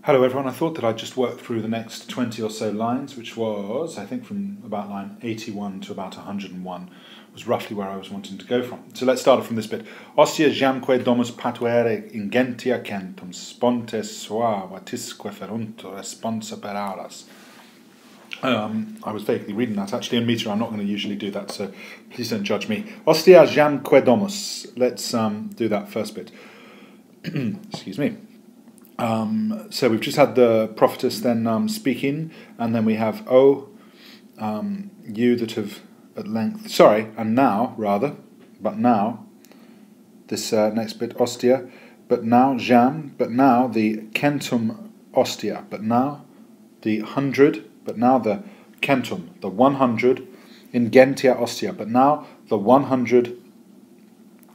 Hello everyone, I thought that I'd just work through the next 20 or so lines, which was, I think from about line 81 to about 101, was roughly where I was wanting to go from. So let's start from this bit. Ostia jamque domus patuere ingentia centum, sponte suava tisque feruntur responsa per auras. I was vaguely reading that actually in meter. I'm not going to usually do that, so please don't judge me. Ostia jamque domus. Let's do that first bit. Excuse me. So we've just had the prophetess then speaking, and then we have, you that have at length, and now, rather, but now, this next bit, ostia, but now, jam, but now, the centum ostia, but now, the 100, but now the centum, the 100, ingentia ostia, but now, the 100,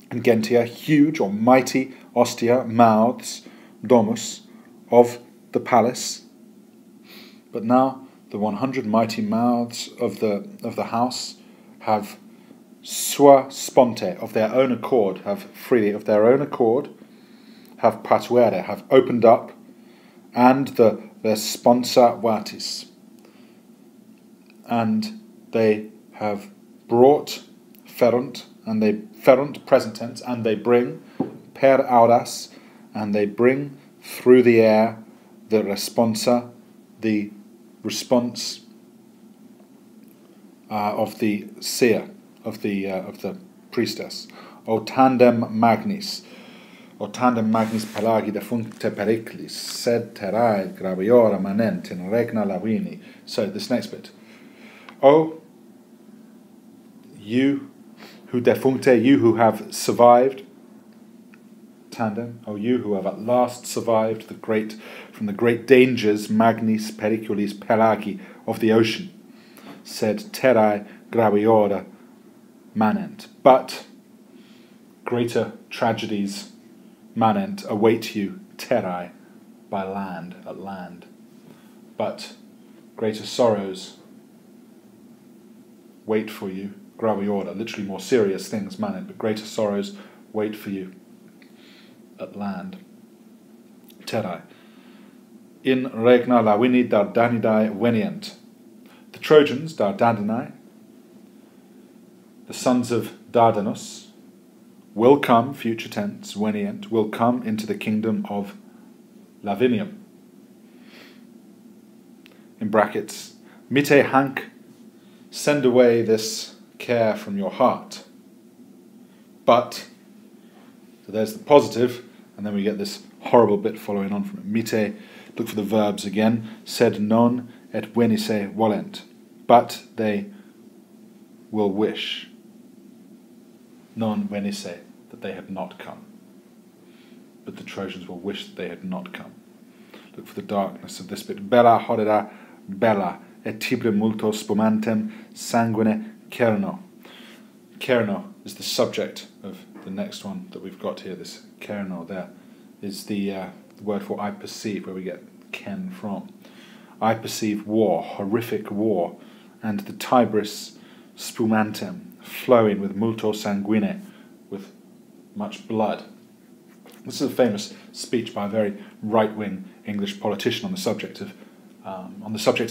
ingentia, huge or mighty ostia, mouths, domus, of the palace, but now the 100 mighty mouths of the house have sua sponte, of their own accord, have freely, of their own accord, have patuere, have opened up, and the responsa vatis, and they have brought ferunt, and they ferunt present tense, and they bring per auras, and they bring through the air the responsa, the response of the seer, of the priestess. O tandem magnis pelagi defuncte periclis, sed terrae graviora manent in regna lavini. So this next bit. O you who defuncte, you who have survived, tandem, O you who have at last survived from the great dangers, magnis periculis pelagi, of the ocean, sed terrae graviora manent, but greater tragedies manent await you, terrae, by land, at land, but greater sorrows wait for you, graviora, literally more serious things manent, but greater sorrows wait for you at land, terrae. In regna lavini Dardanidae venient. The Trojans, Dardanidae, the sons of Dardanus, will come, future tense, venient, will come into the kingdom of Lavinium. In brackets, mite hanc, send away this care from your heart. But, so there's the positive, and then we get this horrible bit following on from it. Mite, look for the verbs again. Sed non et venisse volent. But they will wish. Non venisse, that they had not come. But the Trojans will wish that they had not come. Look for the darkness of this bit. Bella horrida bella, et tibre multo spumantem sanguine cerno. Cerno is the subject of the next one that we've got here. This cerno there is the word for I perceive, where we get ken from. I perceive war, horrific war, and the Tibris spumantem, flowing with multo sanguine, with much blood. This is a famous speech by a very right-wing English politician on the subject of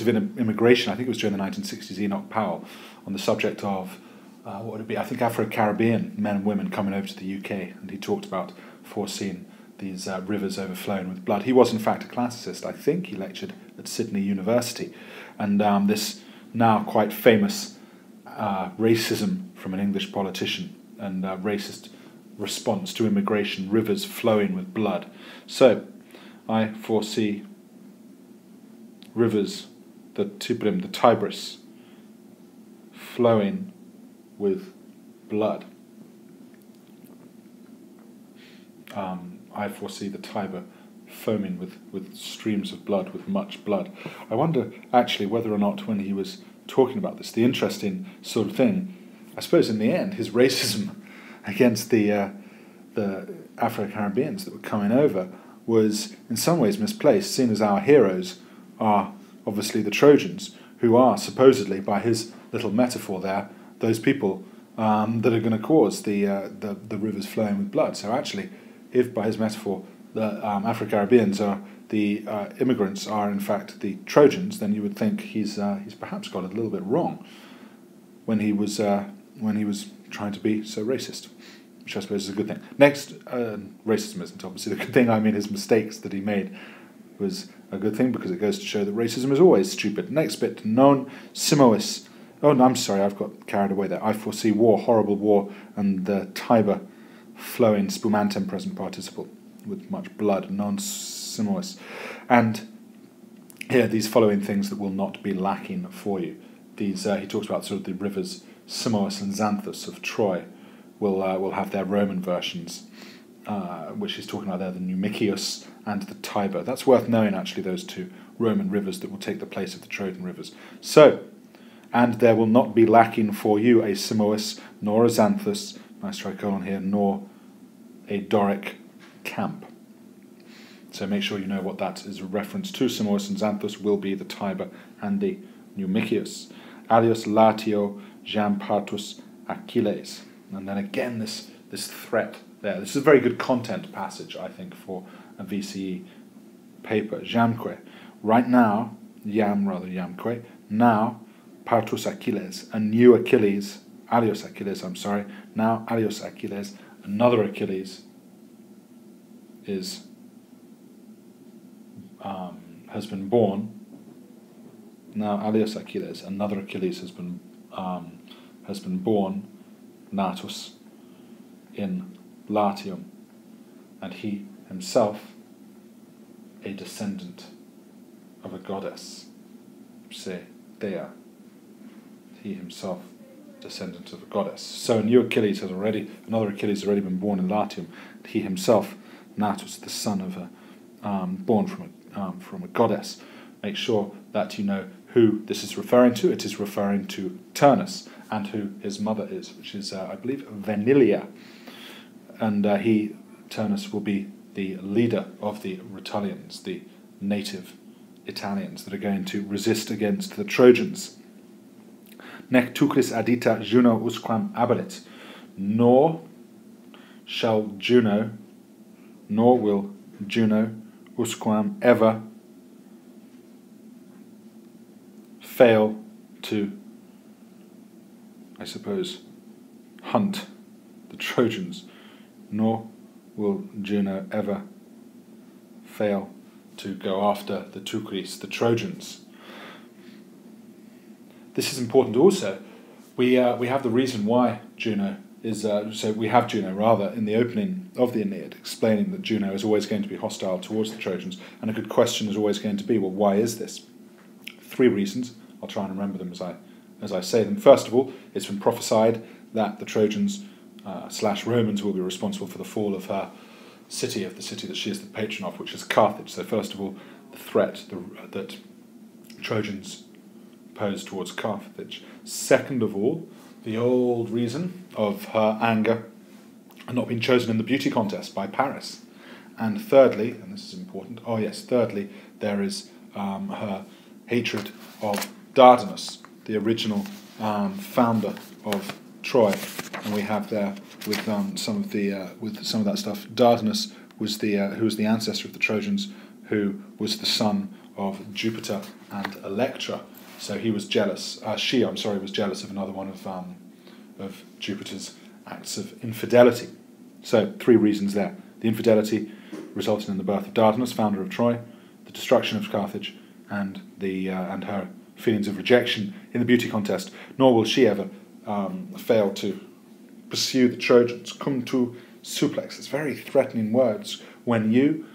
immigration. I think it was during the 1960s, Enoch Powell, on the subject of what would it be? I think Afro-Caribbean men and women coming over to the UK, and he talked about foreseeing these rivers overflowing with blood. He was in fact a classicist. I think he lectured at Sydney University, and this now quite famous racism from an English politician and racist response to immigration, rivers flowing with blood. So I foresee rivers, the Tigris, flowing with blood. I foresee the Tiber foaming with streams of blood, with much blood. I wonder actually whether or not when he was talking about this, the interesting sort of thing, I suppose in the end, his racism against the Afro-Caribbeans that were coming over was in some ways misplaced, seeing as our heroes are obviously the Trojans, who are supposedly, by his little metaphor there, those people that are going to cause the rivers flowing with blood. So actually, if by his metaphor the Afro-Caribbeans are the immigrants are in fact the Trojans, then you would think he's perhaps got it a little bit wrong when he was trying to be so racist, which I suppose is a good thing. Next, racism isn't obviously the good thing. I mean, his mistakes that he made was a good thing because it goes to show that racism is always stupid. Next bit, non simois. Oh, no, I'm sorry, I've got carried away there. I foresee war, horrible war, and the Tiber flowing spumantem present participle with much blood, non simois. And here, these following things that will not be lacking for you. These he talks about sort of the rivers Simois and Xanthus of Troy will have their Roman versions, which he's talking about there, the Numicius and the Tiber. That's worth knowing, actually, those two Roman rivers that will take the place of the Trojan rivers. So, and there will not be lacking for you a Simois, nor a Xanthus, nice tricolon here, nor a Doric camp. So make sure you know what that is a reference to. Simois and Xanthus will be the Tiber and the Numicius. Alios Latio jam partus Achilles. And then again this threat there. This is a very good content passage, I think, for a VCE paper. Jamque. Right now, jamque, now partus Achilles, a new Achilles, Alios Achilles, I'm sorry, now Alios Achilles, another Achilles is has been born. Now Alios Achilles, another Achilles has been born, natus, in Latium, and he himself a descendant of a goddess. Say, Dea. He himself descendant of a goddess. So a new Achilles another Achilles has already been born in Latium. He himself, natus, the son of a born from a goddess. Make sure that you know who this is referring to. It is referring to Turnus and who his mother is, which is, I believe, Venilia. And Turnus, will be the leader of the Rutulians, the native Italians that are going to resist against the Trojans. Nec tucris addita Juno usquam abelit, nor will Juno usquam ever fail to, I suppose, hunt the Trojans, nor will Juno ever fail to go after the Tucris, the Trojans. This is important also. We have the reason why Juno is, we have Juno rather in the opening of the Aeneid, explaining that Juno is always going to be hostile towards the Trojans, and a good question is always going to be, well, why is this? 3 reasons. I'll try and remember them as I say them. First of all, it's been prophesied that the Trojans / Romans will be responsible for the fall of her city, of the city that she is the patron of, which is Carthage. So first of all, the threat that Trojans pose towards Carthage. Second of all, the old reason of her anger and not being chosen in the beauty contest by Paris. And thirdly, and this is important, thirdly, there is her hatred of Dardanus, the original founder of Troy, and we have there with some of that stuff. Dardanus was who was the ancestor of the Trojans, who was the son of Jupiter and Electra. So he was jealous. She was jealous of another one of Jupiter's acts of infidelity. So 3 reasons there: the infidelity resulting in the birth of Dardanus, founder of Troy, the destruction of Carthage, and her feelings of rejection in the beauty contest. Nor will she ever fail to pursue the Trojans. Cum tu suplex. It's very threatening words. When you,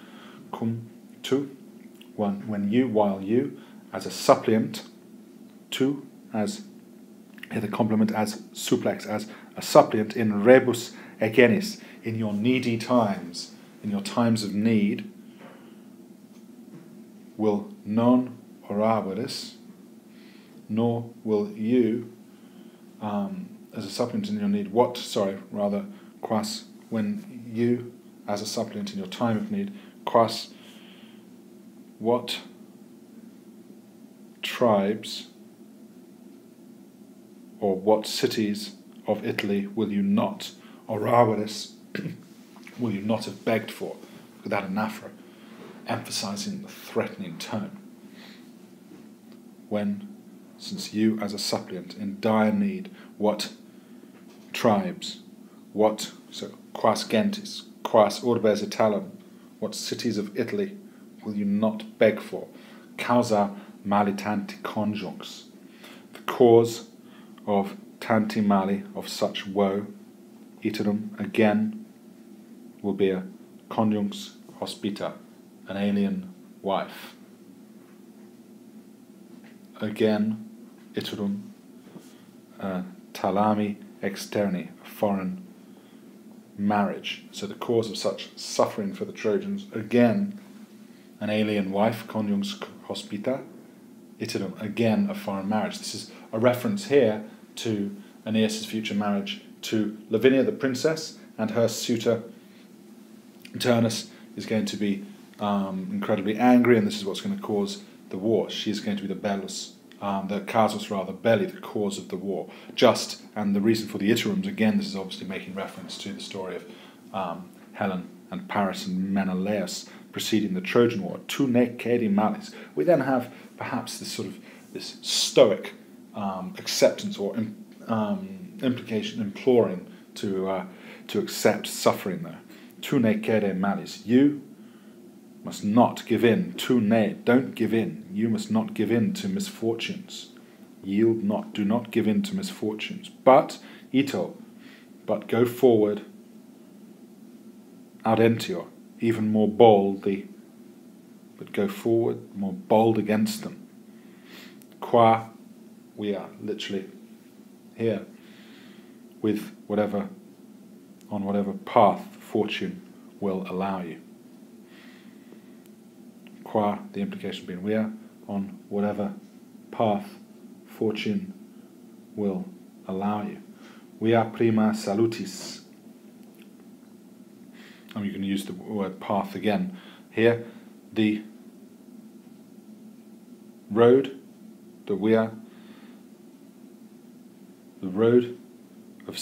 while you, as a suppliant, tu, as here the complement as suplex, as a suppliant in rebus egenis, in your needy times, in your times of need, will non orabilis, nor will you, as a suppliant in your need, quas, when you, as a suppliant in your time of need, quas, what tribes or what cities of Italy will you not, orabilis, will you not have begged for? without anaphora, emphasizing the threatening tone. When, since you as a suppliant in dire need, what tribes, quas gentis, quas urbes Italium, what cities of Italy will you not beg for? Causa mali tanti conjunx, the cause of tanti mali, of such woe, iterum, again, will be a conjunx hospita, an alien wife. Again, iterum, talami externi, a foreign marriage. So the cause of such suffering for the Trojans, again, an alien wife, conjunx hospita, iterum, again, a foreign marriage. This is a reference here to Aeneas' future marriage to Lavinia, the princess, and her suitor Turnus is going to be incredibly angry, and this is what's going to cause the war. She's going to be the bellus, the casus rather, belli, the cause of the war. And the reason for the iterums, again, this is obviously making reference to the story of Helen and Paris and Menelaus preceding the Trojan War. Tu ne cedi malis. We then have perhaps this stoic acceptance or implication, imploring to accept suffering there. Tu ne cede malis. You must not give in. Tu ne, don't give in. You must not give in to misfortunes. Yield not, do not give in to misfortunes. But, ito, but go forward, audentior, even more boldly, but go forward, more bold against them. Qua, we are literally here, with on whatever path fortune will allow you. Qua, the implication being we are on whatever path fortune will allow you. We are prima salutis. And you can use the word path again. Here, the road, the road